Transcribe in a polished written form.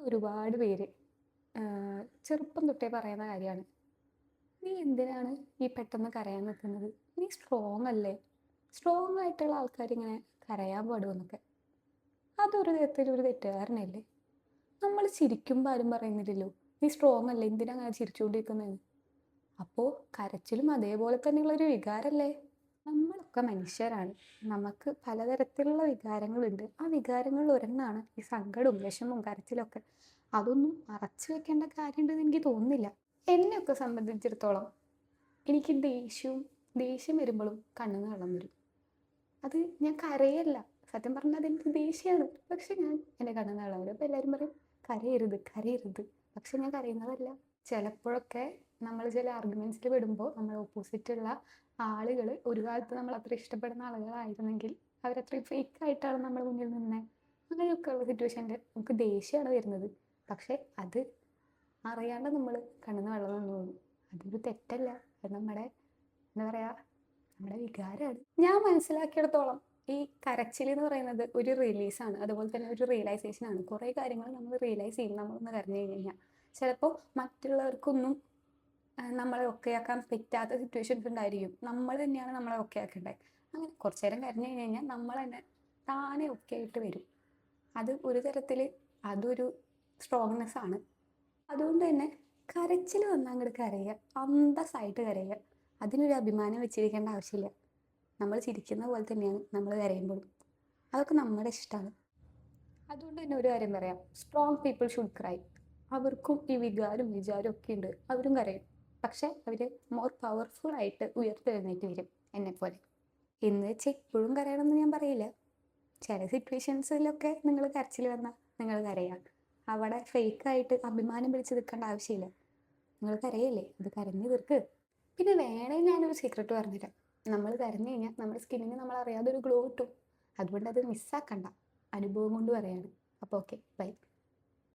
ഒരുപാട് പേര് ചെറുപ്പം തൊട്ടേ പറയുന്ന കാര്യമാണ്. "നീ എന്തിനാണ് ഈ പെട്ടെന്ന് കരയാൻ നിൽക്കുന്നത്? നീ സ്ട്രോങ് അല്ലേ? സ്ട്രോങ് ആയിട്ടുള്ള ആൾക്കാരിങ്ങനെ കരയാൻ പാടുമെന്നൊക്കെ." അതൊരു തരത്തിലൊരു തെറ്റിദ്ധാരണയല്ലേ? നമ്മൾ ചിരിക്കുമ്പോൾ ആരും പറയുന്നില്ലല്ലോ, "നീ സ്ട്രോങ് അല്ലേ? എന്തിനാ അങ്ങനെ ചിരിച്ചുകൊണ്ടിരിക്കുന്നതെന്ന്?" അപ്പോൾ കരച്ചിലും അതേപോലെ തന്നെയുള്ളൊരു വികാരമല്ലേ? നമ്മളൊക്കെ മനുഷ്യരാണ്. നമുക്ക് പലതരത്തിലുള്ള വികാരങ്ങളുണ്ട്. ആ വികാരങ്ങളിൽ ഒരെണ്ണമാണ് ഈ സങ്കടവും വിഷമവും കരച്ചിലൊക്കെ. അതൊന്നും മറച്ചു വെക്കേണ്ട കാര്യമുണ്ടെന്ന് എനിക്ക് തോന്നുന്നില്ല. എന്നെയൊക്കെ സംബന്ധിച്ചിടത്തോളം എനിക്ക് ദേഷ്യം വരുമ്പോഴും കണ്ണിന്ന് വെള്ളം വരും. അത് ഞാൻ കരയല്ല. സത്യം പറഞ്ഞാൽ അതെനിക്ക് ദേഷ്യമാണ്. പക്ഷെ എൻ്റെ കണ്ണിന്ന് വെള്ളം വരും. അപ്പോൾ എല്ലാവരും പറയും, "കരയരുത്, കരയരുത്." പക്ഷെ ഞാൻ കരയുന്നതല്ല. ചിലപ്പോഴൊക്കെ നമ്മൾ ചില ആർഗ്യുമെന്റ്സിൽ പെടുമ്പോൾ നമ്മൾ ഓപ്പോസിറ്റുള്ള ആളുകൾ ഒരു കാലത്ത് നമ്മൾ അത്ര ഇഷ്ടപ്പെടുന്ന ആളുകളായിരുന്നെങ്കിൽ അവരത്രയും ഫേക്ക് ആയിട്ടാണ് നമ്മുടെ മുന്നിൽ നിന്നത്. അങ്ങനെയൊക്കെയുള്ള സിറ്റുവേഷനിൽ നമുക്ക് ദേഷ്യമാണ് വരുന്നത്. പക്ഷെ അത് അറിയാണ്ട് നമ്മൾ കണ്ണിന്ന് വെള്ളം വന്നു പോകും. അതൊരു തെറ്റല്ല. അത് എന്താ പറയുക, നമ്മുടെ വികാരമാണ്. ഞാൻ മനസ്സിലാക്കിയിടത്തോളം ഈ കരച്ചിൽ എന്ന് പറയുന്നത് ഒരു റിലീസാണ്. അതുപോലെ തന്നെ ഒരു റിയലൈസേഷനാണ്. കുറേ കാര്യങ്ങൾ നമ്മൾ റിയലൈസ് ചെയ്യും നമ്മളൊന്ന് കരഞ്ഞു കഴിഞ്ഞാൽ. ചിലപ്പോൾ മറ്റുള്ളവർക്കൊന്നും നമ്മളെ ഒക്കെയാക്കാൻ പറ്റാത്ത സിറ്റുവേഷൻസ് ഉണ്ടായിരിക്കും. നമ്മൾ തന്നെയാണ് നമ്മളെ ഒക്കെ ആക്കേണ്ടത്. അങ്ങനെ കുറച്ച് നേരം കരഞ്ഞു കഴിഞ്ഞ് കഴിഞ്ഞാൽ നമ്മൾ തന്നെ താനെ ഒക്കെ ആയിട്ട് വരും. അത് ഒരു തരത്തിൽ അതൊരു സ്ട്രോങ്നെസ് ആണ്. അതുകൊണ്ട് തന്നെ കരച്ചിൽ വന്നാൽ അങ്ങോട്ട് കരയുക, അന്തസ്സായിട്ട് കരയുക. അതിനൊരു അഭിമാനം വെച്ചിരിക്കേണ്ട ആവശ്യമില്ല. നമ്മൾ ചിരിക്കുന്ന പോലെ തന്നെയാണ് നമ്മൾ കരയുമ്പോഴും. അതൊക്കെ നമ്മുടെ ഇഷ്ടമാണ്. അതുകൊണ്ട് തന്നെ ഒരു കാര്യം പറയാം, സ്ട്രോങ് പീപ്പിൾ ഷുഡ് ക്രൈ. അവർക്കും ഈ വിചാരവും ഒക്കെ ഉണ്ട്. അവരും കരയും. പക്ഷെ അവർ മോർ പവർഫുൾ ആയിട്ട് ഉയർത്തെഴുന്നേറ്റ് വരും എന്നെപ്പോലെ. എന്ന് വെച്ച് എപ്പോഴും കരയണമെന്ന് ഞാൻ പറയില്ല. ചില സിറ്റുവേഷൻസിലൊക്കെ നിങ്ങൾ കരച്ചിൽ വന്നാൽ നിങ്ങൾ കരയാം. അവിടെ ഫേക്കായിട്ട് അഭിമാനം പിടിച്ച് നിൽക്കേണ്ട ആവശ്യമില്ല. നിങ്ങൾ കരയല്ലേ, അത് കരഞ്ഞു തീർക്ക്. പിന്നെ വേണേൽ ഞാനൊരു സീക്രട്ട് പറഞ്ഞുതരാം. നമ്മൾ കരഞ്ഞു കഴിഞ്ഞാൽ നമ്മുടെ സ്കിന്നിന് നമ്മൾ അറിയാതെ ഒരു ഗ്ലോ കിട്ടും. അതുകൊണ്ട് അത് മിസ്സാക്കണ്ട. അനുഭവം കൊണ്ട് പറയാണ്. അപ്പോൾ ഓക്കെ, ബൈ.